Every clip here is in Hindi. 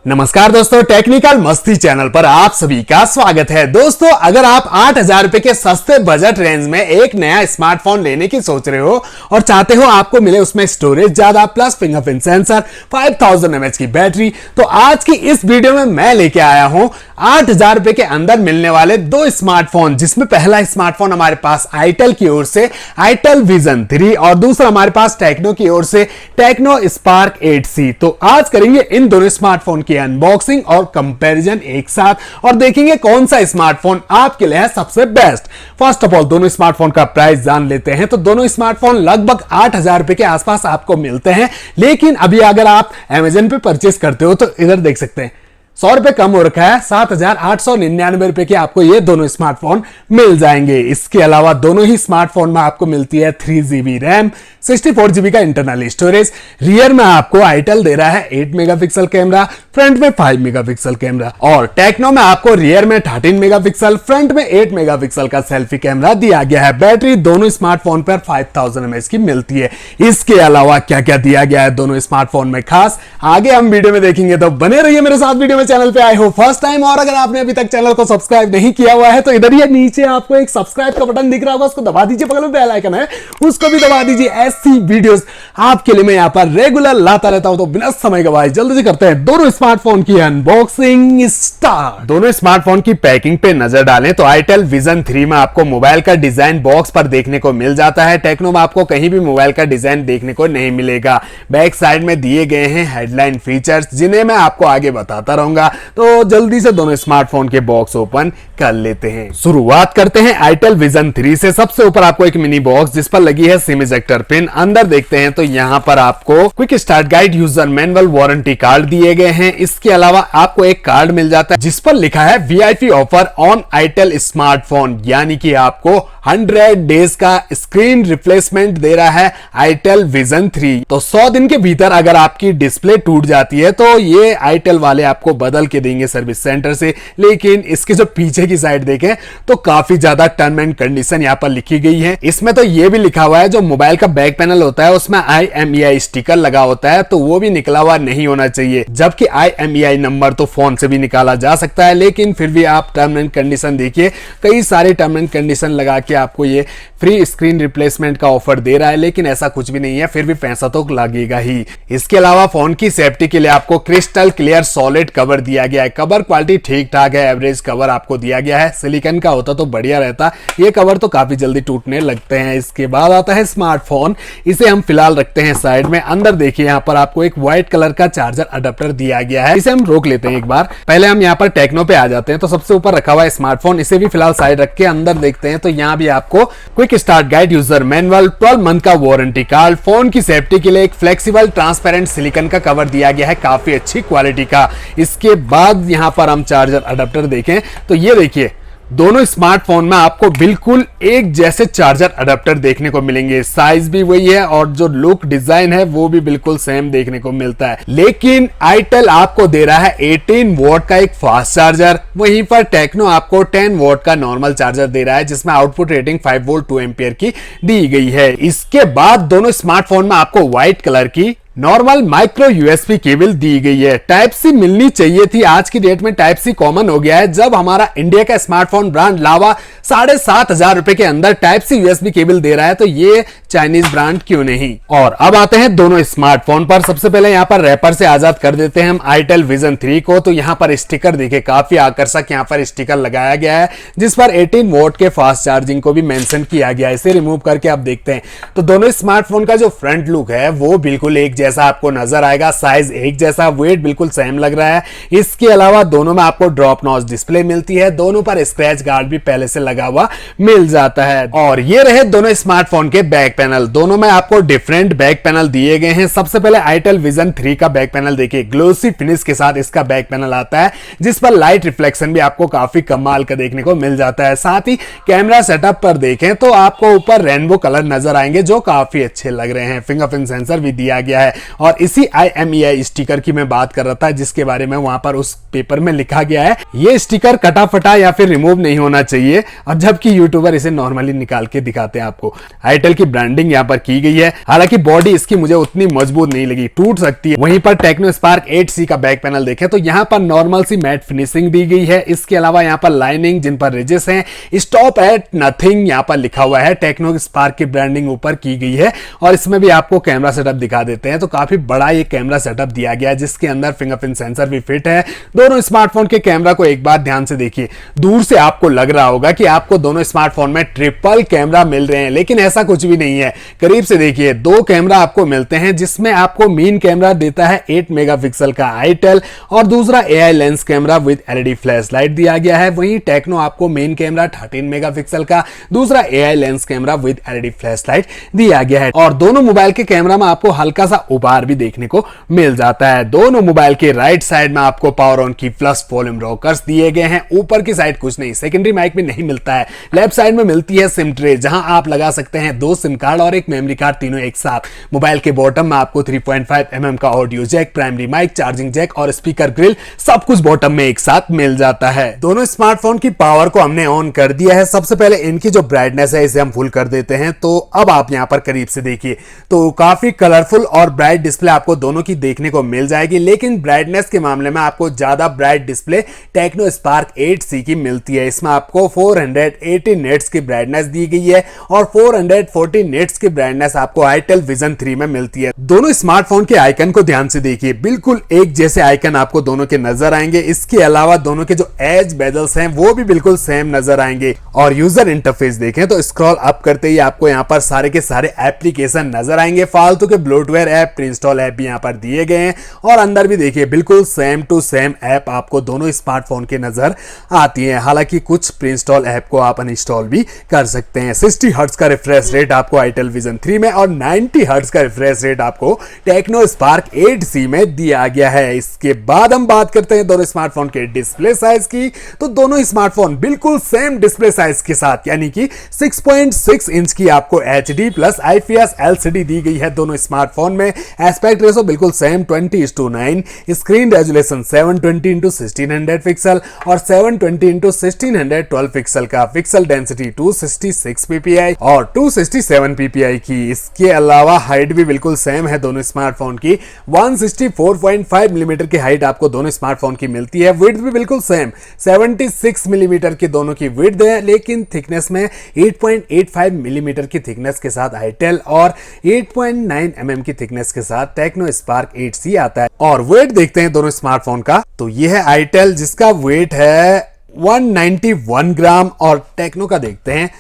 नमस्कार दोस्तों, टेक्निकल मस्ती चैनल पर आप सभी का स्वागत है। दोस्तों, अगर आप 8,000 रुपए के सस्ते बजट रेंज में एक नया स्मार्टफोन लेने की सोच रहे हो और चाहते हो आपको मिले उसमें स्टोरेज ज्यादा प्लस फिंगरप्रिंट सेंसर 5000 mAh की बैटरी, तो आज की इस वीडियो में मैं लेके आया हूं 8,000 रुपए के अंदर मिलने वाले दो स्मार्टफोन, जिसमें पहला स्मार्टफोन हमारे पास आईटेल की ओर से आईटेल विजन 3 और दूसरा हमारे पास टेक्नो की ओर से टेक्नो स्पार्क 8C। तो आज करेंगे इन दोनों स्मार्टफोन की अनबॉक्सिंग और कंपैरिजन एक साथ और देखेंगे कौन सा स्मार्टफोन आपके लिए है सबसे बेस्ट। फर्स्ट ऑफ ऑल दोनों स्मार्टफोन का प्राइस जान लेते हैं। तो दोनों स्मार्टफोन लगभग 8,000 रुपए के आसपास आपको मिलते हैं, लेकिन अभी अगर आप अमेजन पे परचेस करते हो तो इधर देख सकते हैं 100 रुपए कम हो रखा है, 7,899 रुपए के आपको ये दोनों स्मार्टफोन मिल जाएंगे। इसके अलावा दोनों ही स्मार्टफोन में आपको मिलती है 3GB रैम, 64GB का इंटरनल स्टोरेज। रियर में आपको आईटेल दे रहा है 8 मेगापिक्सल कैमरा, फ्रंट में 5 मेगापिक्सल कैमरा, और टेक्नो में आपको रियर में 13 मेगापिक्सल, फ्रंट में 8 मेगापिक्सल का सेल्फी कैमरा दिया गया है। बैटरी दोनों स्मार्टफोन पर 5000 mAh की मिलती है। इसके अलावा क्या क्या दिया गया है दोनों स्मार्टफोन में खास, आगे हम वीडियो में देखेंगे, तो बने रहिए मेरे साथ। वीडियो में चैनल पे आए हो फर्स्ट टाइम और अगर आपने अभी तक चैनल को सब्सक्राइब नहीं किया हुआ है तो इधर ही नीचे आपको एक सब्सक्राइब का बटन दिख रहा होगा, उसको दबा दीजिए। बगल में बेल आइकन है, उसको भी दबा दीजिए। ऐसी वीडियोस आपके लिए मैं यहां पर रेगुलर लाता रहता हूं। तो बिना समय गवाए जल्दी से करते हैं दोनों स्मार्टफोन की अनबॉक्सिंग स्टार्ट। दोनों स्मार्टफोन की पैकिंग पे नजर डालें तो आईटेल विजन 3 में आपको मोबाइल का डिजाइन बॉक्स पर देखने को मिल जाता है। टेक्नो में आपको कहीं भी मोबाइल का डिजाइन देखने को नहीं मिलेगा। बैक साइड में दिए गए हैं हेडलाइन फीचर्स, जिन्हें मैं आपको आगे बताता रहूंगा। तो जल्दी से दोनों स्मार्टफोन के बॉक्स ओपन कर लेते हैं। शुरुआत करते हैं आईटेल विजन 3 से। सबसे ऊपर आपको एक मिनी बॉक्स जिस पर लगी है सिम इजेक्टर पिन। अंदर देखते हैं तो यहां पर आपको quick start guide, user manual, warranty card दिए गए हैं। इसके अलावा आपको एक कार्ड मिल जाता है जिस पर लिखा है VIP offer on itel smartphone, यानी कि आपको 100 डेज का स्क्रीन रिप्लेसमेंट दे रहा है आईटेल विजन 3। तो 100 दिन के भीतर अगर आपकी डिस्प्ले टूट जाती है तो ये आईटेल वाले आपको बदल के देंगे सर्विस सेंटर से। लेकिन इसके जो पीछे की साइड देखें तो काफी ज्यादा टर्म एंड कंडीशन यहाँ पर लिखी गई है। इसमें तो ये भी लिखा हुआ है जो मोबाइल का बैक पैनल होता है उसमें IMEI स्टिकर लगा होता है, तो वो भी निकला हुआ नहीं होना चाहिए। जबकि IMEI नंबर तो फोन से भी निकाला जा सकता है, लेकिन फिर भी आप टर्म एंड कंडीशन देखिए, कई सारे टर्म एंड कंडीशन लगा के आपको ये फ्री स्क्रीन रिप्लेसमेंट का ऑफर दे रहा है, लेकिन ऐसा कुछ भी नहीं है, फिर भी पैसा तो लगेगा ही। इसके अलावा फोन की सेफ्टी के लिए आपको क्रिस्टल क्लियर सॉलिड कवर दिया गया है। कवर क्वालिटी ठीक ठाक है, एवरेज कवर आपको दिया गया है। सिलिकॉन का होता तो बढ़िया रहता, ये कवर तो काफी जल्दी टूटने लगते हैं। इसके बाद आता है स्मार्टफोन, इसे हम फिलहाल रखते हैं साइड में। अंदर देखिए यहाँ पर आपको एक व्हाइट कलर का चार्जर अडेप्टर दिया गया है, इसे हम रोक लेते हैं एक बार। पहले हम यहाँ पर टेक्नो पे आ जाते हैं। तो सबसे ऊपर रखा हुआ है स्मार्टफोन, इसे भी फिलहाल साइड रख के अंदर देखते हैं। तो यहाँ भी आपको quick start guide, user manual, 12 month का वारंटी कार्ड, फोन की सेफ्टी के लिए एक फ्लेक्सिबल ट्रांसपेरेंट सिलिकॉन का कवर दिया गया है काफी अच्छी क्वालिटी का। इसके बाद यहां पर हम चार्जर अडेप्टर देखें तो ये देखिए दोनों स्मार्टफोन में आपको बिल्कुल एक जैसे चार्जर अडेप्टर देखने को मिलेंगे। साइज भी वही है और जो लुक डिजाइन है वो भी बिल्कुल सेम देखने को मिलता है। लेकिन आईटेल आपको दे रहा है 18 वॉट का एक फास्ट चार्जर, वहीं पर टेक्नो आपको 10 वॉट का नॉर्मल चार्जर दे रहा है, जिसमें आउटपुट रेटिंग 5 वोल्ट 2 एम्पियर की दी गई है। इसके बाद दोनों स्मार्टफोन में आपको व्हाइट कलर की नॉर्मल माइक्रो यूएसबी केबल दी गई है। टाइप सी मिलनी चाहिए थी, आज की डेट में टाइप सी कॉमन हो गया है। जब हमारा इंडिया का स्मार्टफोन ब्रांड लावा 7,500 रुपए के अंदर टाइप सी यूएसबी केबल दे रहा है, तो ये चाइनीज ब्रांड क्यों नहीं। और अब आते हैं दोनों स्मार्टफोन पर। सबसे पहले यहाँ पर रैपर से आजाद कर देते हैं हम आईटेल विजन 3 को। तो यहाँ पर स्टिकर देखिए, काफी आकर्षक यहाँ पर स्टिकर लगाया गया है, जिस पर 18 वोट के फास्ट चार्जिंग को भी मेंशन किया गया है। इसे रिमूव करके आप देखते हैं तो दोनों स्मार्टफोन का जो फ्रंट लुक है वो बिल्कुल एक जैसा आपको नजर आएगा। साइज एक जैसा, वेट बिल्कुल सेम लग रहा है। इसके अलावा दोनों में आपको ड्रॉप नॉच डिस्प्ले मिलती है, दोनों पर स्क्रैच गार्ड भी पहले से लगा हुआ मिल जाता है। और ये रहे दोनों स्मार्टफोन के बैक पैनल। दोनों में आपको डिफरेंट बैक पैनल दिए गए हैं। सबसे पहले आईटेल विजन 3 का बैक पैनल देखिए, ग्लोसी फिनिश के साथ इसका बैक पैनल आता है, जिस पर लाइट रिफ्लेक्शन भी आपको काफी कमाल का देखने को मिल जाता है। साथ ही कैमरा सेटअप पर देखें तो आपको ऊपर रेनबो कलर नजर आएंगे जो काफी अच्छे लग रहे हैं। फिंगरप्रिंट सेंसर भी दिया गया है। है। और इसी IMEI स्टिकर की मैं बात कर रहा था, जिसके बारे में वहां पर उस पेपर में लिखा गया है ये स्टिकर कटा फटा या फिर रिमूव नहीं होना चाहिए, और जबकि यूट्यूबर इसे नॉर्मली निकाल के दिखाते हैं आपको। आईटेल की ब्रांडिंग यहाँ पर की गई है, हालांकि बॉडी इसकी मुझे उतनी मजबूत नहीं लगी, टूट सकती है। वहीं पर टेक्नो स्पार्क 8C का बैक पैनल देखें तो यहाँ पर नॉर्मल सी मैट फिनिशिंग दी गई है। इसके अलावा यहाँ पर लाइनिंग जिन पर रिजेस हैं, स्टॉप एट नथिंग यहाँ पर लिखा हुआ है, टेक्नो स्पार्क की ब्रांडिंग ऊपर की गई है। और इसमें भी आपको कैमरा सेटअप दिखा देते हैं, तो काफी बड़ा ये कैमरा सेटअप दिया गया है, जिसके अंदर फिंगरप्रिंट सेंसर भी फिट है। दोनों स्मार्टफोन के कैमरा को एक बार ध्यान से देखिए, दूर से आपको लग रहा होगा कि आपको दोनों स्मार्टफोन में ट्रिपल कैमरा मिल रहे हैं, लेकिन ऐसा कुछ भी नहीं है। करीब से देखिए, दो कैमरा आपको मिलते हैं, जिसमें आपको मेन कैमरा देता है 8 मेगापिक्सल का आईटेल और दूसरा AI lens camera with LED flash light दिया गया है। वहीं टेक्नो आपको मेन कैमरा 13 मेगापिक्सल का, दूसरा AI lens camera with LED flash light दिया गया है। और दोनों मोबाइल के कैमरा में आपको हल्का सा उभार भी देखने को मिल जाता है। दोनों मोबाइल के राइट साइड में आपको पावर ऑन की प्लस वॉल्यूम रॉकर्स दिए गए हैं। ऊपर की साइड कुछ नहीं, सेकेंडरी माइक भी नहीं मिलता है। लेफ्ट साइड में मिलती है सिम ट्रे, जहां आप लगा सकते हैं 2 सिम कार्ड और एक मेमोरी कार्ड, तीनों एक साथ। मोबाइल के बॉटम में आपको 3.5 mm का audio jack, primary mic, charging jack और स्पीकर ग्रिल, सब कुछ बॉटम में एक साथ मिल जाता है। दोनों स्मार्टफोन की पावर को हमने ऑन कर दिया है। सबसे पहले इनकी जो ब्राइटनेस है इसे हम फुल कर देते हैं। तो अब आप यहां पर करीब से देखिए तो काफी कलरफुल और ब्राइट डिस्प्ले आपको दोनों की देखने को मिल जाएगी, लेकिन ब्राइटनेस के मामले में आपको ज्यादा bright display Tecno Spark 8C की मिलती है। इसमें आपको 480 निट्स की ब्राइटनेस दी गई है और 440 निट्स की ब्राइटनेस आपको आईटेल विजन 3 में मिलती है। दोनों स्मार्टफोन के आइकन को ध्यान से देखिए, बिल्कुल एक जैसे आइकन आपको दोनों के नजर आएंगे। इसके अलावा दोनों के जो एज बेजल्स हैं वो भी बिल्कुल सेम नजर आएंगे। और यूजर इंटरफेस देखें तो स्क्रॉल अप करते ही आपको यहाँ पर सारे के सारे एप्लीकेशन नजर आएंगे। फालतू के ब्लोटवेयर ऐप, प्रीइंस्टॉल ऐप भी यहाँ पर दिए गए हैं। और अंदर भी देखिए बिल्कुल सेम टू सेम ऐप आपको दोनों स्मार्टफोन के नजर आती है। हालांकि कुछ प्रीइंस्टॉल ऐप को आप अनइंस्टॉल भी कर सकते हैं। 60 हर्ट्ज का रिफ्रेश रेट आपको आईटेल विजन 3 में और 90 हर्ट्ज का रिफ्रेश रेट आपको टेक्नो स्पार्क 8C में दिया गया है। इसके बाद हम बात करते हैं दोनों स्मार्टफोन के डिस्प्ले साइज की। तो दोनों स्मार्टफोन बिल्कुल सेम डिस्प्ले साइज के साथ, यानी कि 6.6 इंच की आपको HD प्लस IPS LCD दी गई है दोनों स्मार्टफोन में। एस्पेक्ट रेशो बिल्कुल same 20:9, screen resolution 720x1600 pixel और 720x1612 पिक्सल का, पिक्सल डेंसिटी 266 ppi और 267 ppi की। इसके अलावा हाइट भी बिल्कुल सेम है दोनों स्मार्टफोन की, 164.5 मिलीमीटर की हाइट आपको दोनों स्मार्टफोन की मिलती है। विड्थ भी बिल्कुल सेम 76 मिलीमीटर की दोनों की विड्थ है, लेकिन थिकनेस में 8.85 मिलीमीटर की थिकनेस के साथ आईटेल और 8.9 mm की थिकनेस के साथ टेक्नो स्पार्क 8C आता है। और वेट देखते हैं दोनों स्मार्टफोन का, तो यह है आईटेल जिसका वेट है 191 ग्राम और टेक्नो का देखते हैं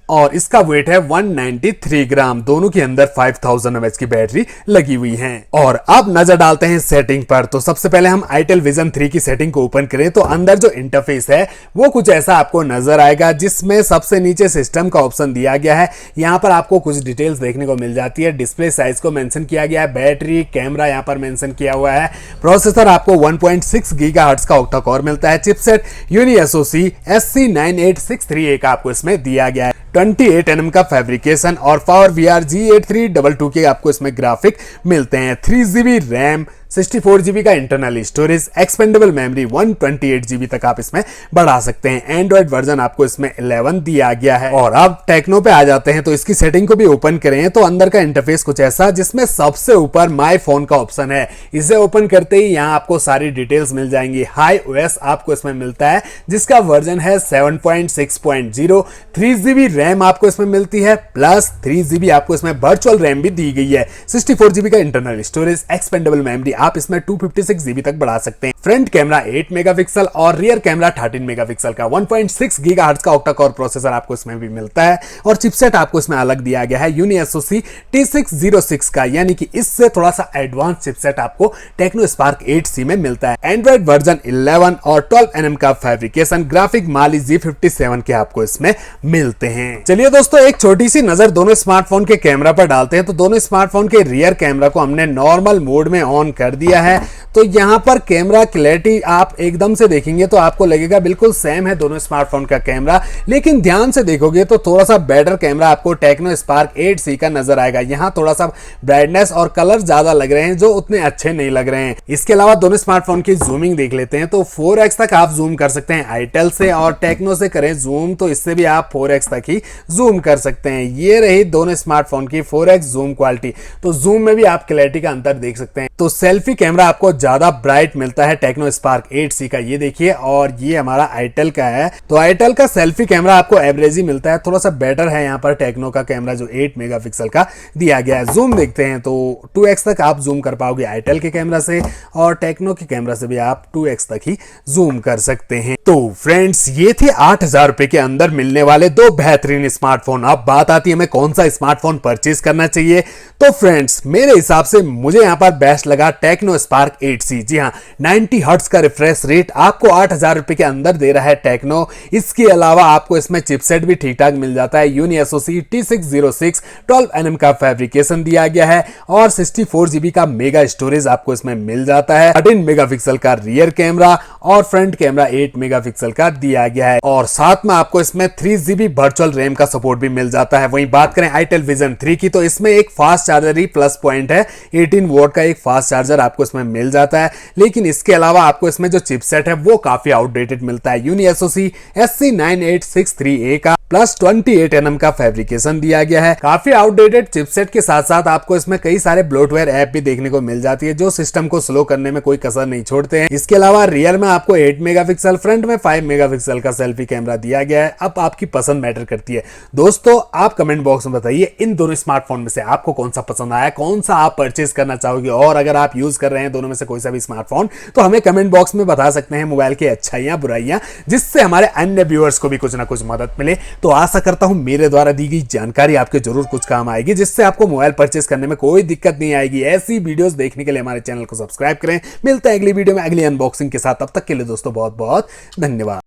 और इसका वेट है 193 ग्राम। दोनों के अंदर 5000 mAh की बैटरी लगी हुई है। और अब नजर डालते हैं सेटिंग पर। तो सबसे पहले हम आईटेल विजन 3 की सेटिंग को ओपन करें तो अंदर जो इंटरफेस है वो कुछ ऐसा आपको नजर आएगा, जिसमें सबसे नीचे सिस्टम का ऑप्शन दिया गया है। यहाँ पर आपको कुछ डिटेल्स देखने को मिल जाती है। डिस्प्ले साइज को मेंशन किया गया है, बैटरी, कैमरा यहाँ पर मेंशन किया हुआ है। प्रोसेसर आपको 1.6 गीगाहर्ट्ज का ऑक्टा कोर मिलता है। चिपसेट UniSoC SC98638 का आपको इसमें दिया गया है। 28 nm का फैब्रिकेशन और PowerVR G8322 के आपको इसमें ग्राफिक मिलते हैं। 3GB रैम, 64GB का internal storage, expendable memory 128GB तक आप इसमें बढ़ा सकते हैं। एंड्रॉइड वर्जन आपको इसमें 11 दिया गया है। और अब टेक्नो पे आ जाते हैं तो इसकी सेटिंग को भी ओपन करें तो अंदर का इंटरफेस कुछ ऐसा, जिसमें सबसे ऊपर माय फोन का ऑप्शन है। इसे ओपन करते ही यहाँ आपको सारी डिटेल्स मिल जाएंगी। HiOS आपको इसमें मिलता है जिसका वर्जन है 7.6.0। 3GB रैम आपको इसमें मिलती है प्लस 3GB आपको इसमें वर्चुअल रैम भी दी गई है। 64GB का इंटरनल स्टोरेज, एक्सपेंडेबल मेमोरी आप इसमें 256GB तक बढ़ा सकते हैं। फ्रंट कैमरा 8 मेगापिक्सल और रियर कैमरा 13 मेगापिक्सल का 1.6 गीगाहर्ट्ज का ऑक्टा कोर प्रोसेसर आपको इसमें भी मिलता है। और चिपसेट आपको इसमें अलग दिया गया है UniSoC T606 का, यानी कि इससे थोड़ा सा एडवांस चिपसेट आपको टेक्नो स्पार्क 8C में मिलता है। एंड्रॉइड वर्जन 11 और 12 nm का फैब्रिकेशन, ग्राफिक Mali G57 के आपको इसमें मिलते हैं। चलिए दोस्तों, एक छोटी सी नजर दोनों स्मार्टफोन के कैमरा पर डालते हैं। तो दोनों स्मार्टफोन के रियर कैमरा को हमने नॉर्मल मोड में ऑन कर दिया है। तो यहां पर कैमरा क्लैरिटी आप एकदम से देखेंगे तो आपको लगेगा बिल्कुल सेम है दोनों स्मार्टफोन का कैमरा, लेकिन ध्यान से देखोगे तो थोड़ा सा बेटर कैमरा आपको टेक्नो स्पार्क 8C का नजर आएगा। यहाँ थोड़ा सा ब्राइटनेस और कलर ज्यादा लग रहे हैं जो उतने अच्छे नहीं लग रहे हैं। इसके अलावा दोनों स्मार्टफोन की जूमिंग देख लेते हैं तो 4x तक आप जूम कर सकते हैं आईटेल से, और टेक्नो से करें जूम तो इससे भी आप 4x तक ही जूम कर सकते हैं। ये रही दोनों स्मार्टफोन की 4x जूम क्वालिटी। तो जूम में भी आप क्लैरिटी का अंतर देख सकते हैं। तो सेल्फी कैमरा आपको ज्यादा ब्राइट मिलता है टेक्नो स्पार्क 8C का, ये देखिए, और ये हमारा आईटेल का है। तो आईटेल का सेल्फी कैमरा आपको एवरेज ही मिलता है, थोड़ा सा बेटर है यहाँ पर टेक्नो का कैमरा जो 8 मेगापिक्सल का दिया गया है। जूम देखते हैं तो 2x तक आप जूम कर पाओगे आईटेल के कैमरा से, और टेक्नो के कैमरा से भी आप 2x तक ही जूम कर सकते हैं। तो फ्रेंड्स, ये थे 8,000 रुपए के अंदर मिलने वाले दो बेहतरीन स्मार्टफोन। अब बात आती है हमें कौन सा स्मार्टफोन परचेज करना चाहिए। तो फ्रेंड्स, मेरे हिसाब से मुझे यहाँ पर बेस्ट लगा टेक्नो स्पार्क 8C। जी हाँ, 90 हर्ट्ज का रिफ्रेश रेट आपको 8,000 रुपए के अंदर दे रहा है टेक्नो। इसके अलावा आपको इसमें चिपसेट भी ठीक ठाक मिल जाता है। यूनिएसओसी T606 12nm का फैब्रिकेशन दिया गया है, और 64GB का मेगा स्टोरेज आपको इसमें मिल जाता है। 13 मेगापिक्सल का रियर कैमरा और फ्रंट कैमरा 8 मेगापिक्सल का दिया गया है, और साथ में आपको इसमें 3GB वर्चुअल रैम का सपोर्ट भी मिल जाता है। वहीं बात करें आईटेल विजन 3 की, तो इसमें एक फास्ट चार्जर ही प्लस पॉइंट है। 18 वोल्ट का एक फास्ट चार्जर आपको इसमें मिल जाता है, लेकिन इसके अलावा आपको इसमें जो चिपसेट है वो काफी आउटडेटेड मिलता है। यूनिएसओसी SC9863A का प्लस 28nm का फैब्रिकेशन दिया गया है। काफी आउटडेटेड चिपसेट के साथ साथ आपको इसमें कई सारे ब्लोटवेयर ऐप भी देखने को मिल जाती है जो सिस्टम को स्लो करने में कोई कसर नहीं छोड़ते हैं। इसके अलावा रियर में आपको 8 मेगापिक्सल, फ्रंट में 5 मेगापिक्सल का सेल्फी कैमरा दिया गया है। अब आपकी पसंद मैटर करती है। दोस्तों, आप कमेंट बॉक्स में बताइए इन दोनों स्मार्टफोन में से आपको कौन सा पसंद आया, कौन सा आप परचेज करना चाहोगे, और अगर आप यूज कर रहे हैं दोनों में से कोई सा भी स्मार्टफोन तो हमें कमेंट बॉक्स में बता सकते हैं मोबाइल की अच्छाइयां बुराइयां, जिससे हमारे अन्य व्यूअर्स को भी कुछ ना कुछ मदद मिले। तो आशा करता हूं मेरे द्वारा दी गई जानकारी आपके जरूर कुछ काम आएगी, जिससे आपको मोबाइल परचेज करने में कोई दिक्कत नहीं आएगी। ऐसी वीडियोस देखने के लिए हमारे चैनल को सब्सक्राइब करें। मिलते हैं अगली वीडियो में अगली अनबॉक्सिंग के साथ। तब तक के लिए दोस्तों बहुत बहुत धन्यवाद।